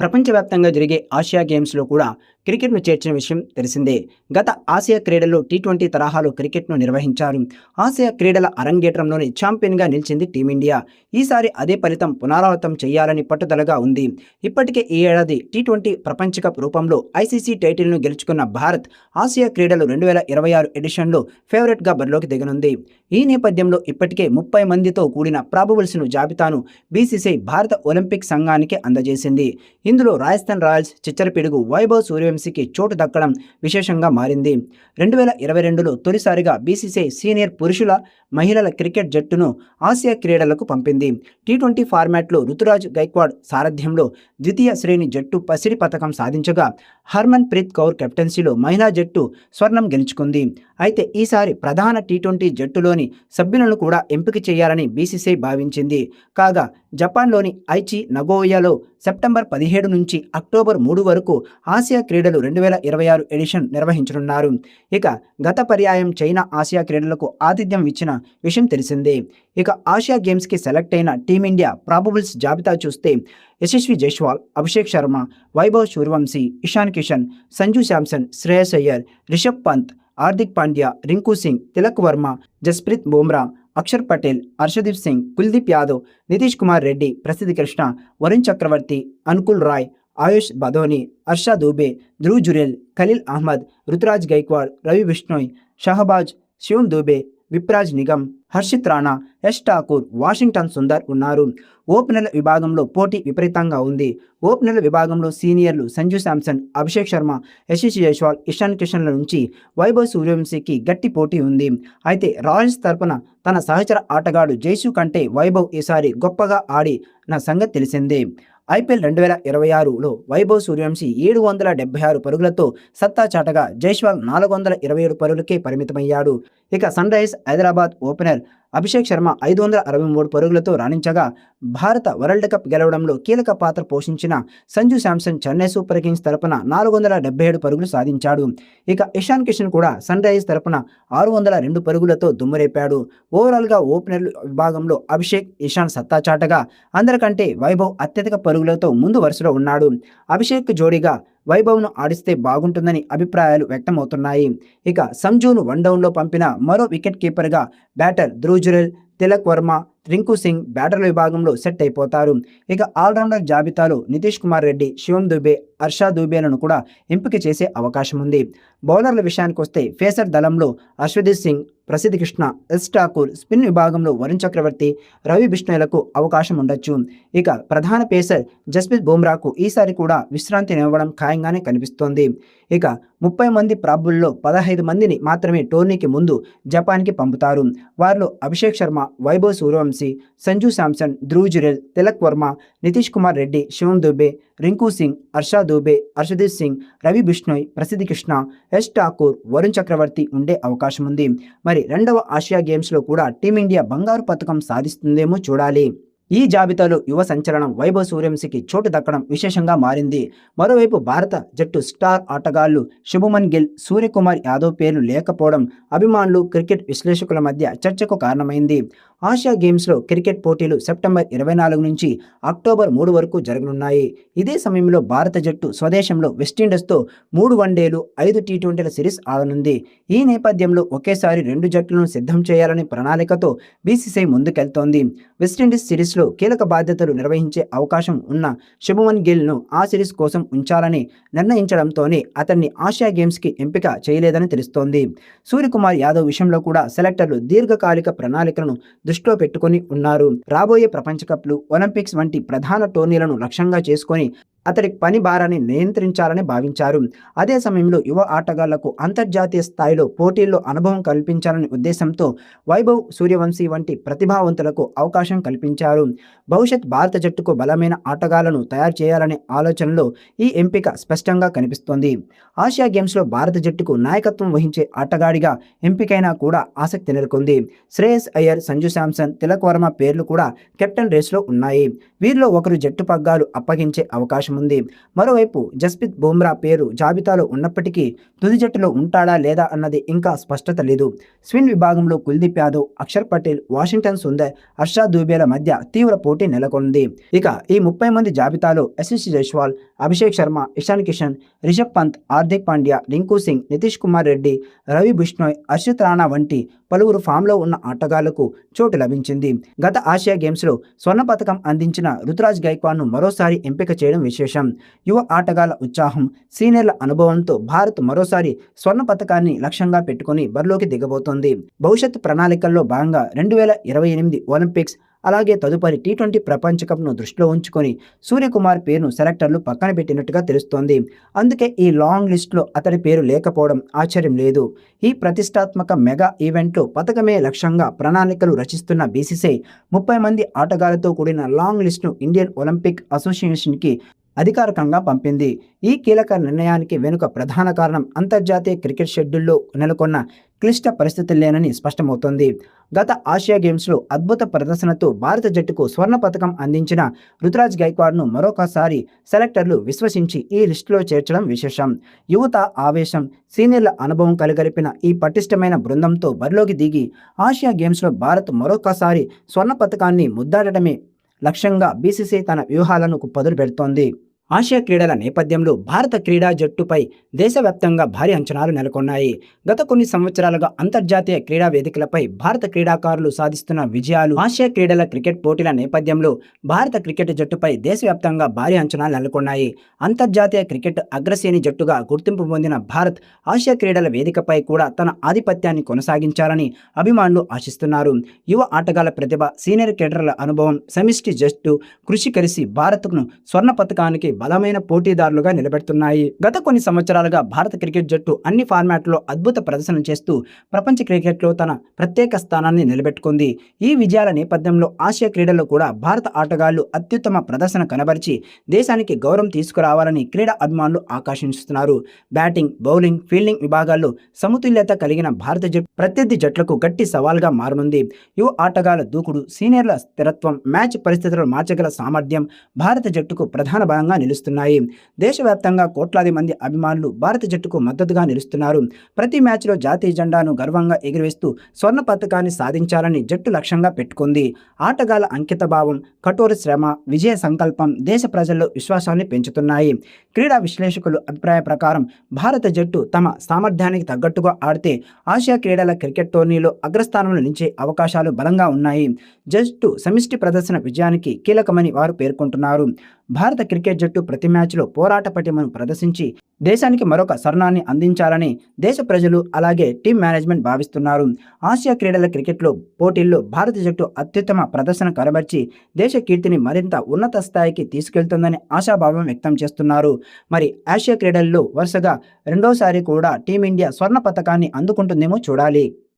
ప్రపంచవ్యాప్తంగా జరిగే ఆసియా గేమ్స్లో కూడా క్రికెట్ను చేర్చిన విషయం తెలిసిందే. గత ఆసియా క్రీడల్లో టీ20 తరహాలో క్రికెట్ను నిర్వహించారు. ఆసియా క్రీడల అరంగేట్రంలోని ఛాంపియన్గా నిలిచింది టీమిండియా. ఈసారి అదే ఫలితం పునరావృతం చేయాలని పట్టుదలగా ఉంది. ఇప్పటికే ఈ ఏడాది టీ20 ప్రపంచ కప్ రూపంలో ఐసీసీ టైటిల్ను గెలుచుకున్న భారత్ ఆసియా క్రీడలు 2026 ఎడిషన్లో ఫేవరెట్గా బరిలోకి దిగనుంది. ఈ నేపథ్యంలో ఇప్పటికే 30 మందితో కూడిన ప్రాబబుల్స్ను జాబితాను బీసీసీఐ భారత ఒలింపిక్ సంఘానికి అందజేసింది. ఇందులో రాజస్థాన్ రాయల్స్ చిచ్చరపిడుగు వైభవ్ సూర్యవంశీకి చోటు దక్కడం విశేషంగా మారింది. 2022లో తొలిసారిగా బీసీసీఐ సీనియర్ పురుషుల, మహిళల క్రికెట్ జట్టును ఆసియా క్రీడలకు పంపింది. టీ20 ఫార్మాట్లో రుతురాజ్ గైక్వాడ్ సారథ్యంలో ద్వితీయ శ్రేణి జట్టు పసిడి పతకం సాధించగా, హర్మన్ ప్రీత్ కౌర్ కెప్టెన్సీలో మహిళా జట్టు స్వర్ణం గెలుచుకుంది. అయితే ఈసారి ప్రధాన టీ20 జట్టులోని సభ్యులను కూడా ఎంపిక చేయాలని బీసీసీఐ భావించింది. కాగా జపాన్లోని ఐచి నగోయాలో సెప్టెంబర్ 17 నుంచి అక్టోబర్ 3 వరకు ఆసియా క్రీడలు 2026 ఎడిషన్ నిర్వహించనున్నారు. ఇక గత పర్యాయం చైనా ఆసియా క్రీడలకు ఆతిథ్యం ఇచ్చిన విషయం తెలిసిందే. ఇక ఆసియా గేమ్స్కి సెలెక్ట్ అయిన టీమిండియా ప్రాబబుల్స్ జాబితా చూస్తే యశస్వి జైస్వాల్, అభిషేక్ శర్మ, వైభవ్ సూర్యవంశీ, ఇషాన్ కిషన్, సంజు శాంసన్, శ్రేయస్ అయ్యర్, రిషబ్ పంత్, హార్దిక్ పాండ్యా, రింకు సింగ్, తిలక్ వర్మ, జస్ప్రీత్ బుమ్రా, అక్షర్ పటేల్, హర్షదీప్ సింగ్, కుల్దీప్ యాదవ్, నితీష్ కుమార్ రెడ్డి, ప్రసిద్ధ్ కృష్ణ, వరుణ్ చక్రవర్తి, అనుకుల్ రాయ్, ఆయుష్ బదోని, హర్ష దూబే, ధ్రువ్ జురేల్, ఖలీల్ అహ్మద్, రుతురాజ్ గైక్వాడ్, రవి బిష్ణోయ్, షహబాజ్, శివం దూబే, విప్రాజ్ నిగమ్, హర్షిత్ రాణా, యష్ ఠాకూర్, వాషింగ్టన్ సుందర్ ఉన్నారు. ఓపెనర్ల విభాగంలో పోటీ విపరీతంగా ఉంది. ఓపెనర్ల విభాగంలో సీనియర్లు సంజు శాంసన్, అభిషేక్ శర్మ, యశస్వి జైస్వాల్, ఇషాన్ కిషన్ల నుంచి వైభవ్ సూర్యవంశీకి గట్టి పోటీ ఉంది. అయితే రాయల్స్ తరపున తన సహచర ఆటగాడు జైసు కంటే వైభవ్ ఈసారి గొప్పగా ఆడిన సంగతి తెలిసిందే. ఐపీఎల్ 2026లో వైభవ్ సూర్యవంశీ 776 పరుగులతో సత్తా చాటగా జైస్వాల్ 427 పరుగులకే పరిమితమయ్యాడు. ఇక Sunrisers Hyderabad opener Abhishek Sharma 563 పరుగులతో రాణించగా, భారత వరల్డ్ కప్ గెలవడంలో కీలక పాత్ర పోషించిన సంజు శాంసన్ చెన్నై సూపర్ కింగ్స్ తరపున 477 పరుగులు సాధించాడు. ఇక ఇషాన్ కిషన్ కూడా సన్ రైజర్స్ తరపున 602 పరుగులతో దుమ్మురేపాడు. ఓవరాల్గా ఓపెనర్ల విభాగంలో అభిషేక్, ఇషాన్ సత్తా చాటగా, అందరికంటే వైభవ్ అత్యధిక పరుగులతో ముందు వరుసలో ఉన్నాడు. అభిషేక్ జోడీగా వైభవ్ను ఆడిస్తే బాగుంటుందని అభిప్రాయాలు వ్యక్తమవుతున్నాయి. ఇక సంజును వన్డౌన్లో పంపిన మరో వికెట్ కీపర్గా బ్యాటర్ ధ్రువ్ జురేల్, తిలక్ వర్మ, రింకు సింగ్ బ్యాటర్ల విభాగంలో సెట్ అయిపోతారు. ఇక ఆల్రౌండర్ జాబితాలో నితీష్ కుమార్ రెడ్డి, శివం దూబే, హర్ష దూబేలను కూడా ఎంపిక చేసే అవకాశం ఉంది. బౌలర్ల విషయానికి వస్తే పేసర్ దళంలో హర్షదీప్ సింగ్, ప్రసిద్ధ్ కృష్ణ, యష్ ఠాకూర్, స్పిన్ విభాగంలో వరుణ్ చక్రవర్తి, రవి బిష్ణోయ్లకు అవకాశం ఉండొచ్చు. ఇక ప్రధాన పేసర్ జస్ప్రీత్ బుమ్రాకు ఈసారి కూడా విశ్రాంతినివ్వడం ఖాయంగానే కనిపిస్తోంది. ఇక 30 మంది ప్రాబుల్లో 15 మందిని మాత్రమే టోర్నీకి ముందు జపాన్కి పంపుతారు. వారిలో అభిషేక్ శర్మ, వైభవ్ సూర్యవంశీ, సంజు శాంసన్, ధ్రువ్ జురేల్, తిలక్ వర్మ, నితీష్ కుమార్ రెడ్డి, శివం దూబే, రింకు సింగ్, హర్ష దూబే, హర్షదీప్ సింగ్, రవి బిష్ణోయ్, ప్రసిద్ధ్ కృష్ణ, యష్ ఠాకూర్, వరుణ్ చక్రవర్తి ఉండే అవకాశం ఉంది. మరి రెండవ ఆసియా గేమ్స్లో కూడా టీమిండియా బంగారు పతకం సాధిస్తుందేమో చూడాలి. ఈ జాబితాలో యువ సంచలనం వైభవ్ సూర్యవంశీకి చోటు దక్కడం విశేషంగా మారింది. మరోవైపు భారత జట్టు స్టార్ ఆటగాళ్లు శుభమన్ గిల్, సూర్యకుమార్ యాదవ్ పేర్లు లేకపోవడం అభిమానులు, క్రికెట్ విశ్లేషకుల మధ్య చర్చకు కారణమైంది. ఆసియా గేమ్స్లో క్రికెట్ పోటీలు సెప్టెంబర్ 24 నుంచి అక్టోబర్ 3 వరకు జరగనున్నాయి. ఇదే సమయంలో భారత జట్టు స్వదేశంలో వెస్టిండీస్తో 3 వన్డేలు, 5 టీ20ల సిరీస్ ఆడనుంది. ఈ నేపథ్యంలో ఒకేసారి 2 జట్లను సిద్ధం చేయాలనే ప్రణాళికతో బీసీసీఐ ముందుకెళ్తోంది. వెస్టిండీస్ సిరీస్లో కీలక బాధ్యతలు నిర్వహించే అవకాశం ఉన్న శుభమన్ గిల్ను ఆ సిరీస్ కోసం ఉంచాలని నిర్ణయించడంతోనే అతన్ని ఆసియా గేమ్స్కి ఎంపిక చేయలేదని తెలుస్తోంది. సూర్యకుమార్ యాదవ్ విషయంలో కూడా సెలెక్టర్లు దీర్ఘకాలిక ప్రణాళికలను దృష్టిలో పెట్టుకొని ఉన్నారు. రాబోయే ప్రపంచ కప్లు, ఒలింపిక్స్ వంటి ప్రధాన టోర్నీలను లక్ష్యంగా చేసుకొని అతడి పని భారాన్ని నియంత్రించాలని భావించారు. అదే సమయంలో యువ ఆటగాళ్లకు అంతర్జాతీయ స్థాయిలో పోటీల్లో అనుభవం కల్పించాలనే ఉద్దేశంతో వైభవ్ సూర్యవంశీ వంటి ప్రతిభావంతులకు అవకాశం కల్పించారు. భవిష్యత్ భారత జట్టుకు బలమైన ఆటగాళ్లను తయారు చేయాలనే ఆలోచనలో ఈ ఎంపిక స్పష్టంగా కనిపిస్తోంది. ఆసియా గేమ్స్లో భారత జట్టుకు నాయకత్వం వహించే ఆటగాడిగా ఎంపికైనా కూడా ఆసక్తి నెలకొంది. శ్రేయస్ అయ్యర్, సంజు శాంసన్, తిలక్ వర్మ పేర్లు కూడా కెప్టెన్ రేస్లో ఉన్నాయి. వీరిలో ఒకరు జట్టు పగ్గాలు అప్పగించే అవకాశం ఉంది. మరోవైపు జస్ప్రీత్ బుమ్రా పేరు జాబితాలో ఉన్నప్పటికీ తుది జట్టులో ఉంటాడా లేదా అన్నది ఇంకా స్పష్టత లేదు. స్పిన్ విభాగంలో కుల్దీప్ యాదవ్, అక్షర్ పటేల్, వాషింగ్టన్ సుందర్, హర్ష దూబేల మధ్య తీవ్ర పోటీ నెలకొంది. ఇక ఈ 30 మంది జాబితాలో యశస్వి జైస్వాల్, అభిషేక్ శర్మ, ఇషాన్ కిషన్, రిషబ్ పంత్, హార్దిక్ పాండ్యా, రింకు సింగ్, నితీష్ కుమార్ రెడ్డి, రవి బిష్ణోయ్, హర్షిత్ రాణా వంటి పలువురు ఫామ్లో ఉన్న ఆటగాళ్లకు చోటు లభించింది. గత ఆసియా గేమ్స్లో స్వర్ణ పతకం అందించిన రుతురాజ్ గైక్వాడ్ను మరోసారి ఎంపిక చేయడం విశేషం. యువ ఆటగాళ్ల ఉత్సాహం, సీనియర్ల అనుభవంతో భారత్ మరోసారి స్వర్ణ పతకాన్ని లక్ష్యంగా పెట్టుకుని బరిలోకి దిగబోతోంది. భవిష్యత్ ప్రణాళికల్లో భాగంగా 2028 ఒలింపిక్స్ అలాగే తదుపరి టీ20 ప్రపంచ కప్ను దృష్టిలో ఉంచుకొని సూర్యకుమార్ పేరును సెలెక్టర్లు పక్కన పెట్టినట్టుగా తెలుస్తోంది. అందుకే ఈ లాంగ్ లిస్టులో అతడి పేరు లేకపోవడం ఆశ్చర్యం లేదు. ఈ ప్రతిష్టాత్మక మెగా ఈవెంట్లో పతకమే లక్ష్యంగా ప్రణాళికలు రచిస్తున్న బీసీసీఐ 30 మంది ఆటగాళ్లతో కూడిన లాంగ్ లిస్టును ఇండియన్ ఒలింపిక్ అసోసియేషన్కి అధికారికంగా పంపింది. ఈ కీలక నిర్ణయానికి వెనుక ప్రధాన కారణం అంతర్జాతీయ క్రికెట్ షెడ్యూల్లో నెలకొన్న క్లిష్ట పరిస్థితుల్లేనని స్పష్టమవుతోంది. గత ఆసియా గేమ్స్లో అద్భుత ప్రదర్శనతో భారత జట్టుకు స్వర్ణ పతకం అందించిన రుతురాజ్ గైక్వాడ్ను మరొకసారి సెలెక్టర్లు విశ్వసించి ఈ లిస్టులో చేర్చడం విశేషం. యువత, ఆవేశం, సీనియర్ల అనుభవం కలగలిపిన ఈ పటిష్టమైన బృందంతో బరిలోకి దిగి ఆసియా గేమ్స్లో భారత్ మరొకసారి స్వర్ణ పతకాన్ని ముద్దాడటమే లక్ష్యంగా బీసీసీఐ తన వ్యూహాలను పదులు పెడుతోంది. ఆసియా క్రీడల నేపథ్యంలో భారత క్రీడా జట్టుపై దేశవ్యాప్తంగా భారీ అంచనాలు నెలకొన్నాయి. గత కొన్ని సంవత్సరాలుగా అంతర్జాతీయ క్రీడా వేదికలపై భారత క్రీడాకారులు సాధిస్తున్న విజయాలు, ఆసియా క్రీడల క్రికెట్ పోటీల నేపథ్యంలో భారత క్రికెట్ జట్టుపై దేశవ్యాప్తంగా భారీ అంచనాలు నెలకొన్నాయి. అంతర్జాతీయ క్రికెట్ అగ్రశ్రేణి జట్టుగా గుర్తింపు పొందిన భారత్ ఆసియా క్రీడల వేదికపై కూడా తన ఆధిపత్యాన్ని కొనసాగించాలని అభిమానులు ఆశిస్తున్నారు. యువ ఆటగాళ్ల ప్రతిభ, సీనియర్ క్రికెటర్ల అనుభవం, సమిష్టి జట్టు కృషి కలిసి భారత్ను స్వర్ణ పతకానికి బలమైన పోటీదారులుగా నిలబెడుతున్నాయి. గత కొన్ని సంవత్సరాలుగా భారత క్రికెట్ జట్టు అన్ని ఫార్మాట్లో అద్భుత ప్రదర్శన చేస్తూ ప్రపంచ క్రికెట్లో తన ప్రత్యేక స్థానాన్ని నిలబెట్టుకుంది. ఈ విజయాల నేపథ్యంలో ఆసియా క్రీడల్లో కూడా భారత ఆటగాళ్లు అత్యుత్తమ ప్రదర్శన కనబరిచి దేశానికి గౌరవం తీసుకురావాలని క్రీడా అభిమానులు ఆకాంక్షిస్తున్నారు. బ్యాటింగ్, బౌలింగ్, ఫీల్డింగ్ విభాగాల్లో సమతుల్యత కలిగిన భారత జట్టు ప్రత్యర్థి జట్లకు గట్టి సవాల్గా మారనుంది. యువ ఆటగాళ్ల దూకుడు, సీనియర్ల స్థిరత్వం, మ్యాచ్ పరిస్థితులను మార్చగల సామర్థ్యం భారత జట్టుకు ప్రధాన బలంగా నిలుస్తున్నాయి. దేశవ్యాప్తంగా కోట్లాది మంది అభిమానులు భారత జట్టుకు మద్దతుగా నిలుస్తున్నారు. ప్రతి మ్యాచ్లో జాతీయ జెండాను గర్వంగా ఎగురవేస్తూ స్వర్ణ పతకాన్ని సాధించాలని జట్టు లక్ష్యంగా పెట్టుకుంది. ఆటగాళ్ల అంకితభావం, కఠోర శ్రమ, విజయ సంకల్పం దేశ ప్రజల్లో విశ్వాసాన్ని పెంచుతున్నాయి. క్రీడా విశ్లేషకుల అభిప్రాయ ప్రకారం భారత జట్టు తమ సామర్థ్యానికి తగ్గట్టుగా ఆడితే ఆసియా క్రీడల క్రికెట్ టోర్నీలో అగ్రస్థానంలో నిలిచే అవకాశాలు బలంగా ఉన్నాయి. జట్టు సమిష్టి ప్రదర్శన విజయానికి కీలకమని వారు పేర్కొంటున్నారు. భారత క్రికెట్ జట్టు ప్రతి మ్యాచ్లో పోరాట పటిమను ప్రదర్శించి దేశానికి మరొక స్వర్ణాన్ని అందించాలని దేశ ప్రజలు అలాగే టీం మేనేజ్మెంట్ భావిస్తున్నారు. ఆసియా క్రీడల క్రికెట్లో పోటీల్లో భారత జట్టు అత్యుత్తమ ప్రదర్శన కనబర్చి దేశ కీర్తిని మరింత ఉన్నత స్థాయికి తీసుకెళ్తుందని ఆశాభావం వ్యక్తం చేస్తున్నారు. మరి ఆసియా క్రీడల్లో వరుసగా రెండోసారి కూడా టీమిండియా స్వర్ణ పతకాన్ని అందుకుంటుందేమో చూడాలి.